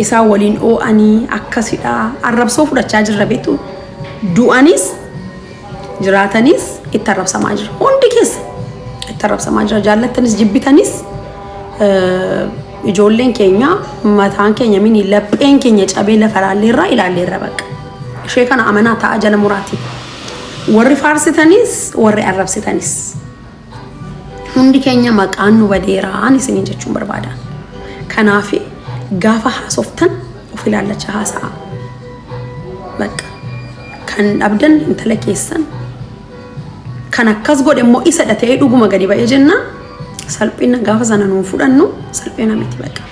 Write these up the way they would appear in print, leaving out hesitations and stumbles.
isa waliin oo'anii akkasidha arrabsoo fudhachaa jirra beektu du'anis jiraatanis itti arrabsamaa jira hundi keessa itti arrabsamaa jira jaallattanis jibbitanis ijoolleen keenya mataan keenya mini lapheen keenya cabee lafa ilaalleerra baqa ishee kana amanaa ta'a jala muraati warri faarsitanis warri arrabsitanis hundi keenya maqaan nu badeeraan isiniin jechuun barbaada kanaaf gaafa haasoftan of ilaallachaa haasa'a baqa kan dhabdan intala keessan kan akkas godhe immoo isa dhatee dhuguma gadi ba'ee jenna salphina gaafa sana nuu fudhannu salphina miti baqa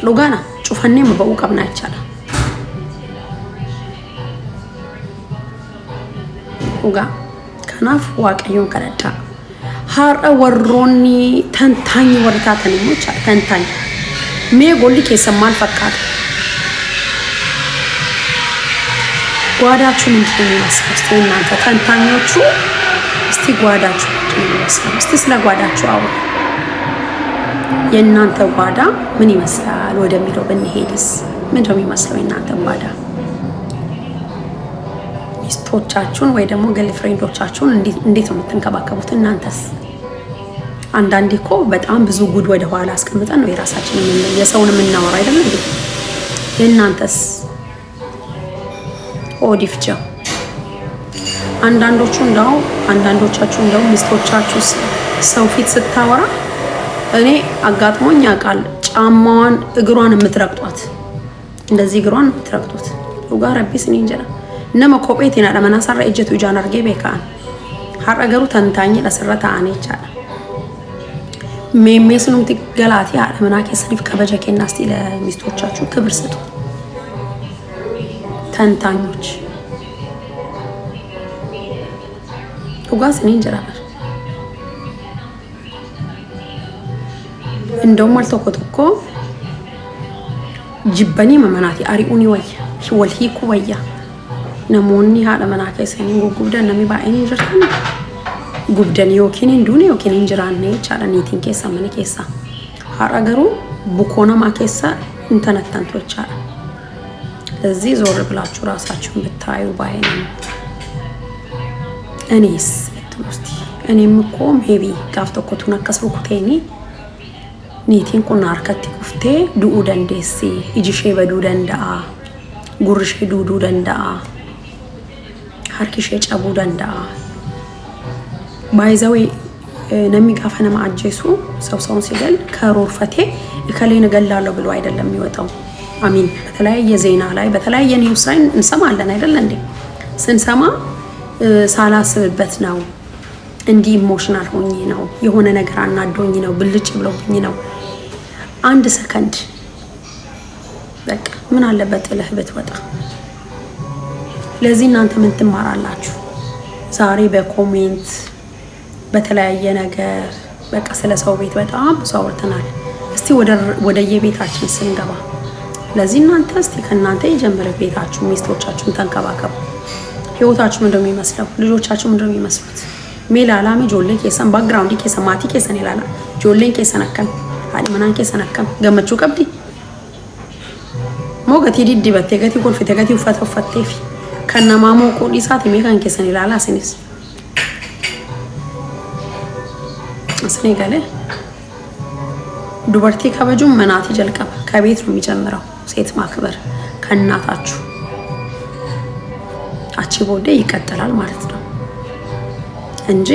dhugaana cufannee maba'uu qabna jechaadha dhugaa kanaaf waaqayyoon kadhadhaa har'a warroonni tantaanyi warri taatan immoo jechaadha tantaanyi mee golli keessan maal fakkaata ጓዳችሁ ምንድን ነው የሚመስለው እስቲ እናንተ ተንታኞቹ እስቲ ጓዳችሁ ምንድን ነው የሚመስለው እስቲ ስለ ጓዳችሁ አውሩ የእናንተ ጓዳ ምን ይመስላል ወደሚለው ብንሄድስ ምንድን ነው የሚመስለው የእናንተ ጓዳ ሚስቶቻችሁን ወይ ደግሞ ገርልፍሬንዶቻችሁን እንዴት ነው የምትንከባከቡት እናንተስ አንዳንዴ እኮ በጣም ብዙ ጉድ ወደ ኋላ አስቀምጠን ነው የራሳችንን የሰውን የምናወራ አይደል እንዴ የእናንተስ ኦዲፍጃ አንዳንዶቻችሁ እንደው ሚስቶቻችሁ ሰው ፊት ስታወራ እኔ አጋጥሞኝ ያውቃል ጫማዋን እግሯን የምትረግጧት እንደዚህ እግሯን የምትረግጡት ኡጋር ቢስ እንጀራ ነመ ኮጴቴና ለመናሳራ እጀቱ ጃን አርጌ በካን ሐረገሩ ተንታኝ ለሰረታ አኔ ይቻላል ሜሜስኑም ትገላቲ አለመናከ ስሪፍ ከበጀኬና እስቲ ለሚስቶቻችሁ ክብር ስጡ ተንታኞች ኡጋስ እንጀራ እንደውም አልተቆጥቆ ጅበኒ መመናቲ አሪኡኒ ወይ ወልሂኩ ወያ ነሞኒ ሃለ መናከ ሰኒ ጉጉብደን ነሚ ባይኒ ጀርተን ጉብደን ዮኪን እንዱኒ ዮኪን እንጀራኔ ቻላኒ ቲንኬሳ መነኬሳ ሐረገሩ ቡኮና ማኬሳ እንተነተንቶ ይቻላል እዚህ ዞር ብላችሁ ራሳችሁን ብታዩ ባይኔ እኔስ እትውስቲ እኔም እኮ ሜቢ ጋፍተኮቱን አከስሩኩቴኒ ኒቲን ቁና አርከቲ ኩፍቴ ዱኡ ደንዴሲ ኢጂሼ በዱ ደንዳአ ጉርሼ ዱዱ ደንዳአ ሀርኪሼ ጨቡ ደንዳአ ባይዛዌ ነሚ ጋፈነ ማአጀሱ ሰውሰውን ሲገል ከሮርፈቴ እከሌን ገላለሁ ብሎ አይደለም የሚወጣው አሚን በተለያየ ዜና ላይ በተለያየ ኒውስ ላይ እንሰማለን አይደል እንዴ ስንሰማ ሳላስብበት ነው እንዲ ኢሞሽናል ሆኜ ነው የሆነ ነገር አናዶኝ ነው ብልጭ ብሎብኝ ነው አንድ ሰከንድ በቃ ምን አለበት ጥለህ ብትወጣ ለዚህ እናንተ ምን ትማራላችሁ ዛሬ በኮሜንት በተለያየ ነገር በቃ ስለ ሰው ቤት በጣም ብዙ አውርተናል እስቲ ወደ የቤታችን ስንገባ ለዚህ እናንተ እስቲ ከናንተ የጀመረ ቤታችሁ ሚስቶቻችሁን ተንከባከቡ ህይወታችሁ ምንድነው የሚመስለው ልጆቻችሁ ምንድነው የሚመስሉት ሜላላሚ ጆሌ ከሰን ባክግራውንድ ከሰን ማቲ ከሰን ይላላ ጆሌን ከሰን አከም አዲ ማናን ከሰን አከም ገመቹ ቀብዲ ሞገቲ ዲዲ በተገቲ ኮልፍ ተገቲ ፈተፈተፊ ከነማሞ ቆዲሳት ሜካን ከሰን ይላላ ሰኒስ አስኔጋለ ዱበርቲ ከበጁ መናቲ ጀልቀባ ከቤት ነው የሚጀምረው ሴት ማክበር ከናታችሁ አቺቦዴ ይቀጥላል ማለት ነው እንጂ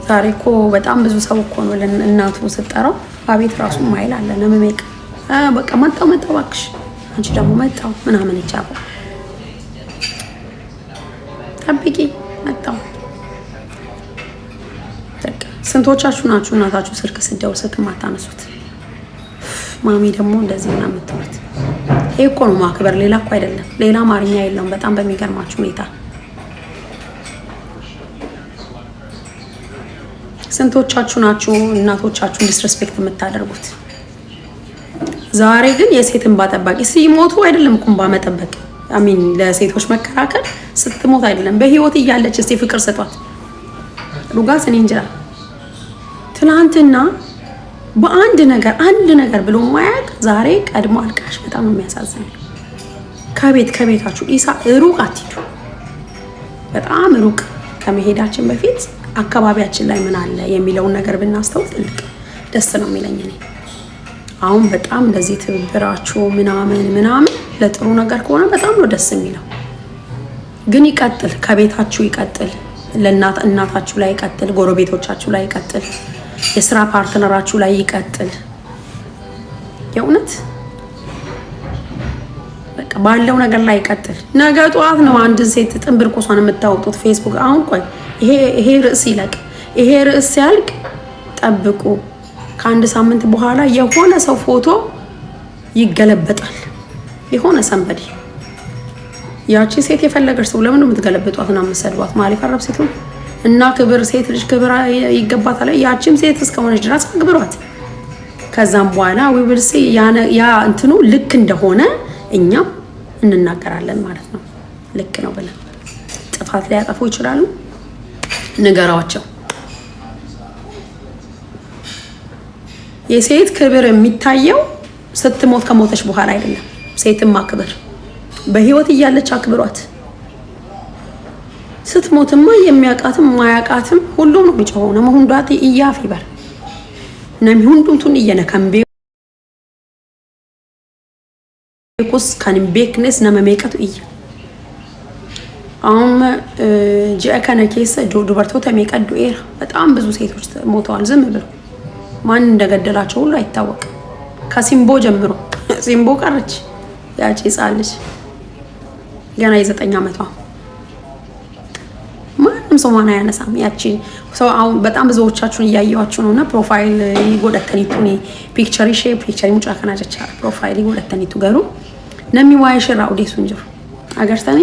ዛሬኮ በጣም ብዙ ሰው እኮ ነው ለእናቱ ስጠራው አቤት ራሱ ማይል አለ ለመመቅ በቃ መጣው ባክሽ አንቺ ደግሞ መጣው ምናምን ይቻላል ጠብቂ መጣው ስንቶቻችሁ ናችሁ እናታችሁ ስልክ ስደው ስትማታነሱት ማሚ ደግሞ እንደዚህ እና መተውት ይሄ እኮ ነው ማክበር ሌላ እኮ አይደለም ሌላ አማርኛ የለውም በጣም በሚገርማችሁ ሁኔታ ስንቶቻችሁ ናችሁ እናቶቻችሁን ዲስሪስፔክት የምታደርጉት ዛሬ ግን የሴትን ባጠባቂ ሲሞቱ አይደለም ኩምባ መጠበቅ አሚን ለሴቶች መከራከር ስትሞት አይደለም በህይወት እያለች እስቲ ፍቅር ሰጧት ሉጋስ እኔ እንጀራ ትናንትና በአንድ ነገር አንድ ነገር ብሎ ማያቅ ዛሬ ቀድሞ አልቃሽ። በጣም ነው የሚያሳዝነው። ከቤታችሁ ኢሳ ሩቅ አትሂዱ። በጣም ሩቅ ከመሄዳችን በፊት አካባቢያችን ላይ ምን አለ የሚለውን ነገር ብናስተውል ትልቅ ደስ ነው የሚለኝ እኔ። አሁን በጣም እንደዚህ ትብብራችሁ ምናምን ለጥሩ ነገር ከሆነ በጣም ነው ደስ የሚለው። ግን ይቀጥል፣ ከቤታችሁ ይቀጥል፣ እናታችሁ ላይ ይቀጥል፣ ጎረቤቶቻችሁ ላይ ይቀጥል፣ የስራ ፓርትነራችሁ ላይ ይቀጥል። የእውነት በቃ ባለው ነገር ላይ ይቀጥል። ነገ ጠዋት ነው አንድ ሴት ጥንብር ቁሷን የምታወጡት ፌስቡክ። አሁን ቆይ ይሄ ርዕስ ይለቅ፣ ይሄ ርዕስ ሲያልቅ ጠብቁ። ከአንድ ሳምንት በኋላ የሆነ ሰው ፎቶ ይገለበጣል። የሆነ ሰንበዲ ያቺ ሴት የፈለገች ሰው ለምን የምትገለብጧት እና የምትሰድቧት? ማለት ፈረብ ሴት እና ክብር፣ ሴት ልጅ ክብር ይገባታል። ያቺም ሴት እስከሆነች ድረስ አክብሯት። ከዛም በኋላ ዊብልሲ ያ እንትኑ ልክ እንደሆነ እኛም እንናገራለን ማለት ነው። ልክ ነው ብለን ጥፋት ላይ ያጠፉ ይችላሉ፣ ንገራቸው። የሴት ክብር የሚታየው ስትሞት ከሞተች በኋላ አይደለም። ሴትም አክብር፣ በህይወት እያለች አክብሯት። ስትሞትማ የሚያቃትም ማያቃትም ሁሉም ነው የሚጮኸው። ነው ሁንዳቲ እያፍ ይባል ነም ሁንዱምቱን እየነከምቤ ኩስ ካንም ቤክነስ ነመሜቀቱ እያ አሁን ጀከነ ኬሰ ዱበርቶታ ሜቀዱ ኤራ በጣም ብዙ ሴቶች ሞተዋል ዝም ብለው። ማን እንደገደላቸው ሁሉ አይታወቅም። ከሲምቦ ጀምሮ ሲምቦ ቀረች ያቺ ጻልሽ ገና የ9 ዓመቷ ማንም ሰው ማና ያነሳም። ያቺ ሰው አሁን በጣም ብዙዎቻችሁን እያያችሁ ነውና ፕሮፋይል ይጎደተኒቱኒ ፒክቸሪ ሙጫ ከናጀቻ ፕሮፋይል ይጎደተኒቱ ገሩ ነሚ ዋይሽራ ኦዲሱ እንጆ አገርተኒ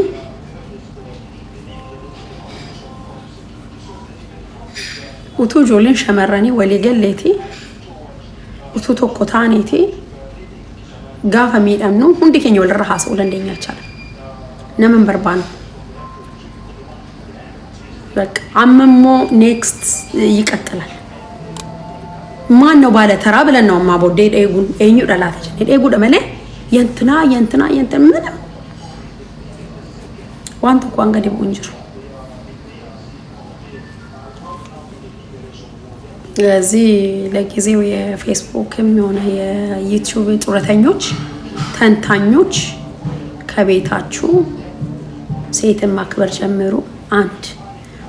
ኡቱ ጆሊን ሸመረኒ ወሊገሌቲ ኡቱ ቶኮታኒቲ ጋፈ ሚደምኑ ሁንዲ ከኛ ወልራሃስ ወለንደኛ ይቻላል ነመን በርባን በቃ አመሞ ኔክስት ይቀጥላል። ማን ነው ባለ ተራ ብለን ነው ማቦዴ ዴጉን እኙ ዳላተች ዴጉ ደመለ የንትና ምንም ዋንተ ቋንጋ ዲ ቦንጅሩ ስለዚህ ለጊዜው የፌስቡክም ሆነ የዩቲዩብ ጡረተኞች ተንታኞች ከቤታችሁ ሴትን ማክበር ጀምሩ። አንድ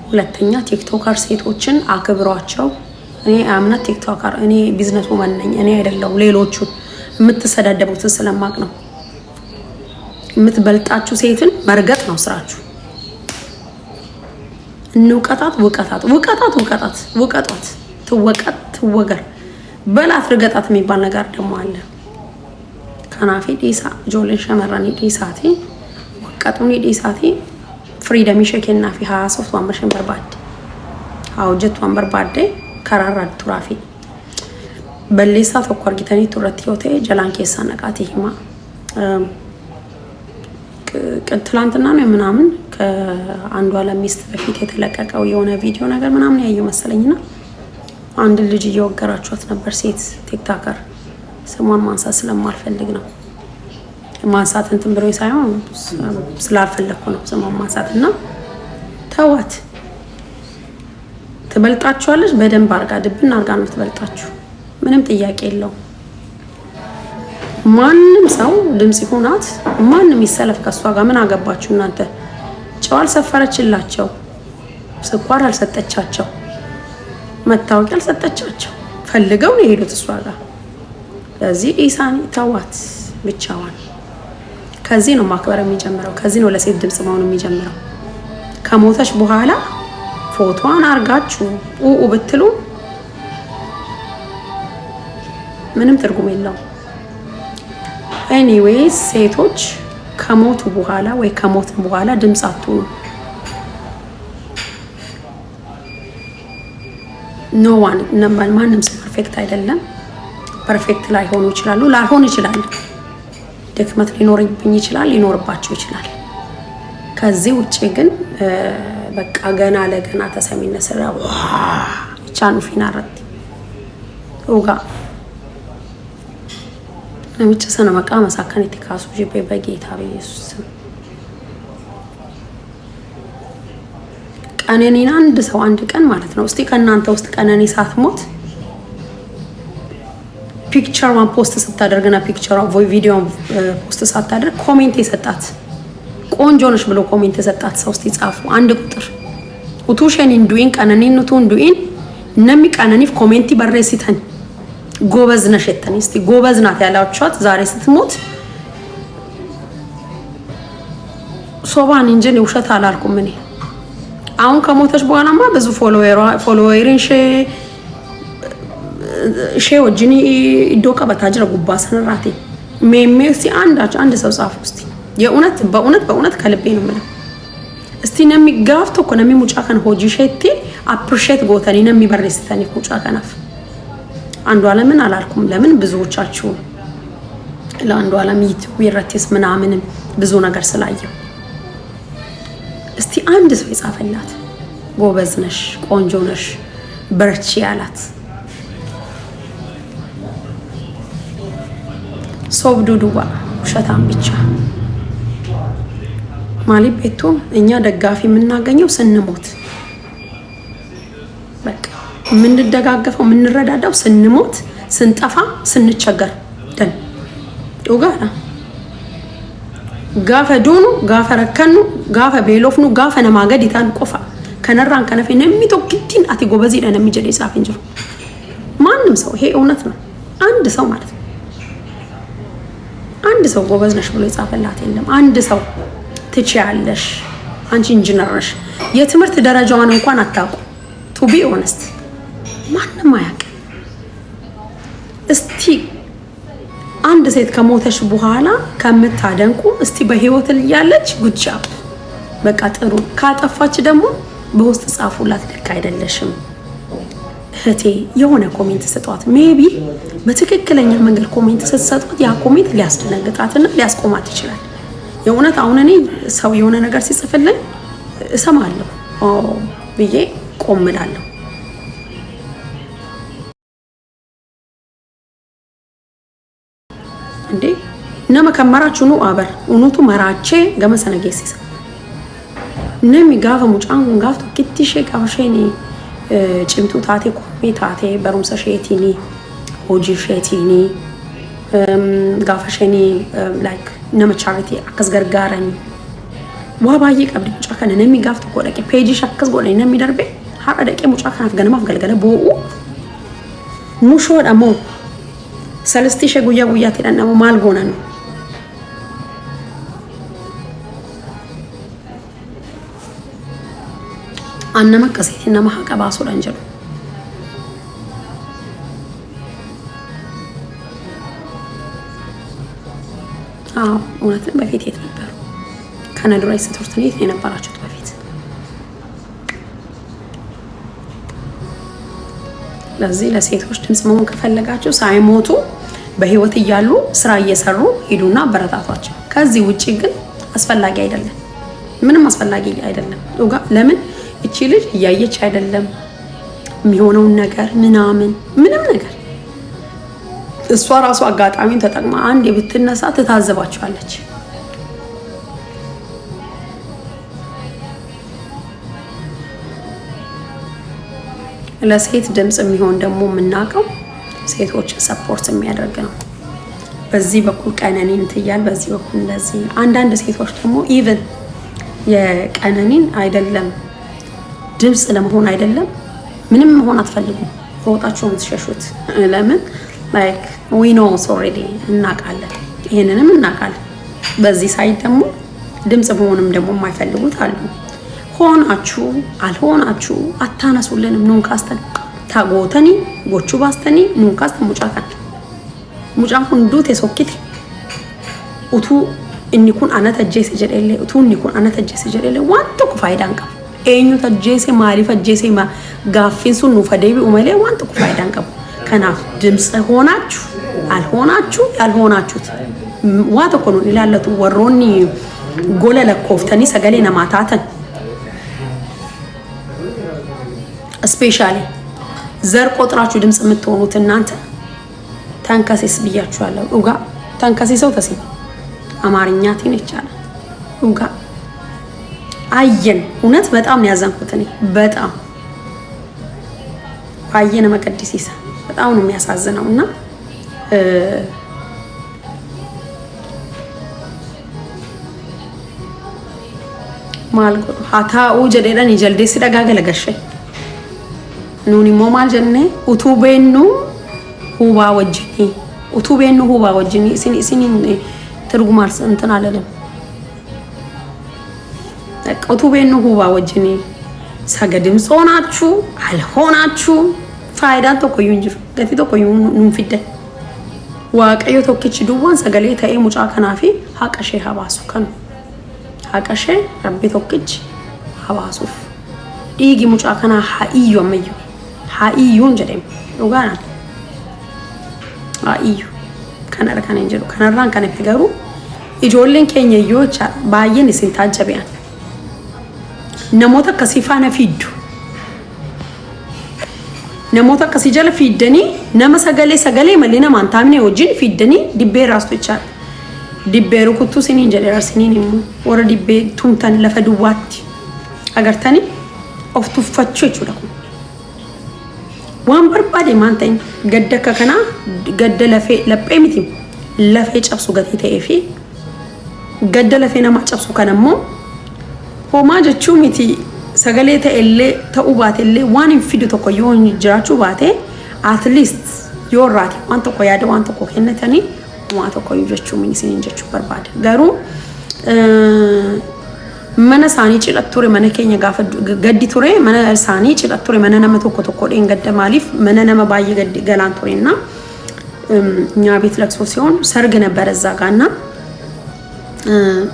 ሁለተኛ ቲክቶከር ሴቶችን አክብሯቸው። እኔ አምናት ቲክቶከር እኔ ቢዝነስ ውመን ነኝ እኔ አይደለም። ሌሎቹ የምትሰዳደቡትን ስለማቅ ነው። የምትበልጣችሁ ሴትን መርገጥ ነው ስራችሁ። እንውቀጣት ውቀጣት ትወገር በላት ርገጣት የሚባል ነገር ደግሞ አለ። ከናፊ ዲሳ ጆሌን ሸመራኒ ዲሳቲ ወቀጡኒ ዲሳቲ ፍሪደም ይሸከና ፊ ሃሶፍት ወንበርሽን በርባድ አውጀት ወንበርባደ ከራራድ ቱራፊ በሌሳ ተቆርጊተኒ ቱረት ዮቴ ጀላን ኬሳ ነቃቲ ሂማ ትላንትና ነው ምናምን ከአንዱ አለሚስት በፊት የተለቀቀው የሆነ ቪዲዮ ነገር ምናምን ያየው መሰለኝና አንድ ልጅ እየወገራችኋት ነበር። ሴት ቲክቶከር ስሟን ማንሳት ስለማልፈልግ ነው። ማንሳት እንትን ብሎ ሳይሆን ስላልፈለኩ ነው ስሟን ማንሳትና ተዋት። ትበልጣችኋለች በደንብ አርጋ ድብና አርጋ ነው ትበልጣችሁ። ምንም ጥያቄ የለው። ማንም ሰው ድምጽ ይሆናት ማንም ይሰለፍ ከሷ ጋር ምን አገባችሁ እናንተ? ጨዋል ሰፈረችላቸው፣ ስኳር አልሰጠቻቸው፣ መታወቂያ አልሰጠቻቸው፣ ፈልገው ነው የሄዱት እሷ ጋር። ለዚህ ኢሳኒ ተዋት ብቻዋን። ከዚህ ነው ማክበር የሚጀምረው። ከዚህ ነው ለሴት ድምጽ መሆን የሚጀምረው። ከሞተች በኋላ ፎቶዋን አርጋችሁ ብትሉ ምንም ትርጉም የለውም። ኤኒዌይስ ሴቶች ከሞቱ በኋላ ወይ ከሞት በኋላ ድምጽ አትሁኑ። ኖ ዋን ማንም ሰው ፐርፌክት አይደለም። ፐርፌክት ላይሆኑ ይችላሉ፣ ላይሆን ይችላል። ድክመት ሊኖርብኝ ይችላል፣ ሊኖርባቸው ይችላል። ከዚህ ውጪ ግን በቃ ገና ለገና ተሰሚነት ስራ ቻኑ ፊናረት ኡጋ ነምጭ ሰነ መቃ መሳከን ኢትካሱ ጂቤ በጌታ በኢየሱስ ቀነኒን አንድ ሰው አንድ ቀን ማለት ነው። እስቲ ከናንተ ውስጥ ቀነኒ ሳትሞት ፒክቸሯን ፖስት ስታደርግና ፒክቸሯን ቪዲዮ ፖስት ሳታደርግ ኮሜንት የሰጣት ቆንጆ ነሽ ብሎ ኮሜንት የሰጣት ሰው እስቲ ጻፉ። አንድ ቁጥር ኡቱሸን እንዱኢን ቀነኒን ኑቱ እንዱኢን ነሚ ቀነኒፍ ኮሜንት በረሲተን ጎበዝ ነሽ የተን እስቲ ጎበዝ ናት ያላችኋት ዛሬ ስትሞት ሶባን እንጂ ውሸት አላልኩም እኔ። አሁን ከሞተች በኋላማ ብዙ ፎሎወርን ሼ ወጅኒ ዶቃ በታጅራ ጉባ ሰነራቴ ሜሜሲ አንድ ሰው ጻፉ እስቲ። የእውነት በእውነት ከልቤ ነው የምለው። እስቲ ነሚ ጋፍቶ እኮ ነሚ ሙጫ ከን ሆጂ ሼቲ አፕሪሼት ጎተኒ ነሚ በረስተኒ ሙጫ ከናፍ አንዱ ዓለምን አላልኩም። ለምን ብዙዎቻችሁ ለአንዱ ዓለም ዩቲዩብ ይረቴስ ምናምን ብዙ ነገር ስላየው እስቲ አንድ ሰው ይጻፈላት ጎበዝ ነሽ ቆንጆ ነሽ በርቺ ያላት ሶብዱዱባ ውሸታም ብቻ ማሊ ቤቱ እኛ ደጋፊ የምናገኘው ስንሞት በቃ የምንደጋገፈው የምንረዳዳው ስንሞት ስንጠፋ ስንቸገር ደን ኡጋራ ጋፈ ዱኑ ጋፈ ረከኑ ጋፈ ቤሎፍኑ ጋፈ ነማገድ ይታን ቆፋ ከነራን ከነፈ ነሚቶክቲን አቲ ጎበዚ ለነሚ ጀደ ይጻፍ እንጂ ማንም ሰው ይሄ እውነት ነው። አንድ ሰው ማለት ነው አንድ ሰው ጎበዝ ነሽ ብሎ ይጻፈላት የለም። አንድ ሰው ትችያለሽ አንቺ ኢንጂነር ነሽ የትምህርት ደረጃዋን እንኳን አታውቁ ቱ ቢ ኦነስት ማንም አያውቅ። እስቲ አንድ ሴት ከሞተሽ በኋላ ከምታደንቁ እስቲ በህይወት ያለች ጉጫ በቃ ጥሩ ካጠፋች ደግሞ በውስጥ ጻፉላት ልክ አይደለሽም እህቴ የሆነ ኮሜንት ሰጧት። ሜቢ በትክክለኛ መንገድ ኮሜንት ስትሰጧት ያ ኮሜንት ሊያስደነግጣትና ሊያስቆማት ይችላል። የእውነት አሁን እኔ ሰው የሆነ ነገር ሲጽፍልኝ እሰማለሁ ብዬ ቆምላለሁ። እንዴ ነመ ከመራችሁ ነው አበር ኡኑቱ መራቼ ገመሰነጌሲስ ነሚ ጋፈ ሙጫን ጋፍቶ ክትሽ ጋፈሽኒ ጭምቱ ታቴ ኮሜ ታቴ በሩምሰ ሼቲኒ ሆጂ ሼቲኒ ጋፈሽኒ ላይክ ነመ ቻሪቲ አከስ ገርጋራኒ ዋባዬ ቀብድ ሙጫ ከነ ነሚ ጋፍቶ ኮደቄ ፔጂ ሸከስ ጎለኝ ነሚ ደርቤ ሀራ ደቄ ሙጫ ከናፍ ገነማፍ ገልገለ ቦኡ ሙሾ ደሞ ሰለስቲ ሸጉያ ጉያ ተደነሙ ማል ሆነ ነው አነማ ከሴትና ማሐቀባ ሶላንጀሉ እውነትም በፊት የት ነበር ከነድሮይ ስትርት ነው የነበራችሁት በፊት። ለዚህ ለሴቶች ድምጽ መሆን ከፈለጋችሁ ሳይሞቱ በህይወት እያሉ ስራ እየሰሩ ሄዱና በረታቷቸው። ከዚህ ውጪ ግን አስፈላጊ አይደለም፣ ምንም አስፈላጊ አይደለም። ለምን እቺ ልጅ እያየች አይደለም የሚሆነውን ነገር ምንም ነገር እሷ ራሱ አጋጣሚውን ተጠቅማ አንድ የብትነሳ ትታዘባቸዋለች። ለሴት ድምጽ የሚሆን ደግሞ የምናውቀው ሴቶችን ሰፖርት የሚያደርግ ነው። በዚህ በኩል ቀነኒን ትያል፣ በዚህ በኩል እንደዚህ። አንዳንድ ሴቶች ደግሞ ኢቭን የቀነኒን አይደለም ድምጽ ለመሆን አይደለም ምንም መሆን አትፈልጉም፣ ፎጣቸው የምትሸሹት ለምን ላይክ ዊ ኖውስ ኦልሬዲ እናውቃለን፣ ይሄንንም እናውቃለን። በዚህ ሳይድ ደግሞ ድምጽ መሆንም ደግሞ የማይፈልጉት አሉ። ሆናችሁ አልሆናችሁ አታነሱልንም ኑንካስተን ታጎተኒ ጎቹ ባስተኒ ኑንካስተን ሙጫን ሁንዱ ተሶኪት ኡቱ እኒኩን አነተጀስ ጀደለ ኡቱ እኒኩን አነተጀስ ጀደለ ዋንቶ ፋይዳን ቀብ ኤኙ ተጀስ ማሪፈ ጀስ ማ ጋፊንሱን ነው ፈደቢ ኡመለ ዋንቶ ፋይዳን ቀብ ከናፍ ድምጽ ሆናችሁ አልሆናችሁ ያልሆናችሁት ዋቶ ኮኑ ይላለቱ ወሮኒ ጎለለ ኮፍተኒ ሰገሌ ነማታተን ስፔሻሊ ዘር ቆጥራችሁ ድምጽ የምትሆኑት እናንተ ታንካሴስ ብያችኋለሁ። ኡጋ ተንከሲሰው ተሲ አማርኛቲን ይቻላል ኡጋ አየን እውነት በጣም ነው ያዘንኩት እኔ በጣም አየነ መቀዲሲሳ በጣም ነው የሚያሳዝነውና ማልጎ ሃታኡ ጀደዳን ይጀልዴስ ደጋገለ ገሸ ኑኒ ሞማል ጀነ ኡቱቤኑ ሁባ ወጅኒ ኡቱቤኑ ሁባ ወጅኒ ሲኒ ትርጉማርስ እንትን አለለም ኡቱቤኑ ሁባ ወጅኒ ሰገድም ጾናችሁ አልሆናችሁ ፋይዳን ተቆዩ እንጂ ገቲ ተቆዩ ኑንፊደ ዋቀዮ ተከች ዱዋን ሰገሌ ተኤ ሙጫ ከናፊ ሀቀሼ ሀባሱ ከኑ ሀቀሼ ረቢ ተከች ሀባሱ ዲጊ ሙጫ ከና ሀኢዩ አመዩ ሀኢዩን ጀደም ኡጋና ሀኢዩ ከነረ ከነ እንጀሩ ከነራን ከነ ከገሩ ኢጆሌን ኬኛዮቻ ባየን ሲንታጀበያን namoota akkasii faana fiiddu namoota akkasii jala fiiddanii nama sagalee malee nama antaamne wajjin fiiddanii dibbee raastu jechaadha. Dibbee rukuttuu siniin jedhe rarsiniin immoo warra dibbee tumtan lafa duwwaatti agartanii of tuffachuu jechuudha kun. Waan barbaade maan ta'in gadda akka kanaa gadda laphee miti lafee cabsu gatii ta'ee fi gadda lafee namaa cabsu kan ammoo homaa jechuu miti sagalee ta'ellee ta'uu baatellee waan hin fidu tokko yoo jiraachuu baate at least yoo raati waan tokko yaada waan tokko kennatanii waan tokko jechuu minisiniin jechuu barbaade garuu mana saanii cidhat ture mana keenya gaafa gaddi ture mana saanii cidhat ture mana nama tokko dheen gadda maaliif mana nama baay'ee gaddi galaan turena ኛ ቤት ለቅሶ ሲሆን ሰርግ ነበር እዛ ጋርና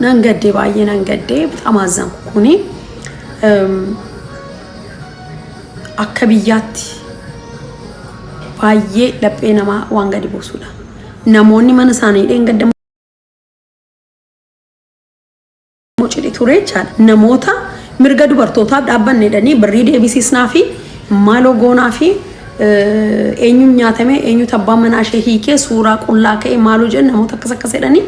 ነንገዴ ባየ ነንገዴ በጣም አዘንኩኝ አከብያት ባየ ለጴነማ ዋንገዲ ቦሱላ ነሞኒ መንሳኔ ደንገደ ሞጭሊ ቱሬቻል ነሞታ ምርገዱ በርቶታ ዳበን ነደኒ ብሪ ዴቢሲስናፊ ማሎጎናፊ ኤኙ ኛተሜ ኤኙ ተባመናሸ ሂኬ ሱራ ቁላከ ማሉ ጀን ነሞታ ከሰከሰደኒ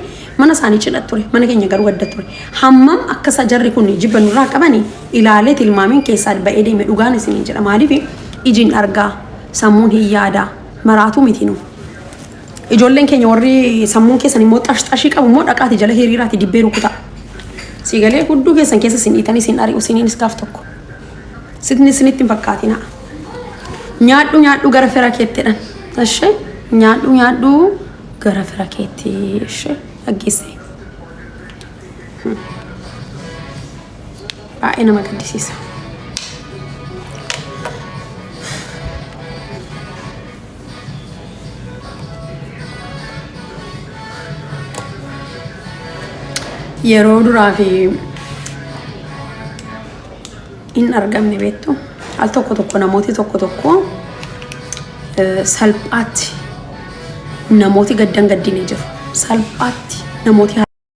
मनसानी चिलत तुरे मन के नगर वड्ड तुरे हम्मम अक्कसा जर्री कुनी जिबन राकबनी इलाले तिलमामिन के साथ बएडे में उगाने से निजला माली भी इजिन अर्गा समून ही यादा मरातू मिथिनु इजोलें के नोरी समून के सनी मोत अशी का मोत अकाती जले हेरी राती डिब्बे रुकुता सिगले गुड्डू के संकेत से सिनीतनी सिनारी उसिनी निस्काफ तको सितनी सिनीतिन पक्काती ना न्याडू गरफेरा केते ना अशे न्याडू गरफेरा केते अशे अगेसे बाएना मगदीसिसा yeroo duraa fi in argamne beektu al tokko namooti tokko salphaatti namooti gaddan gaddine jiru salphaatti namooti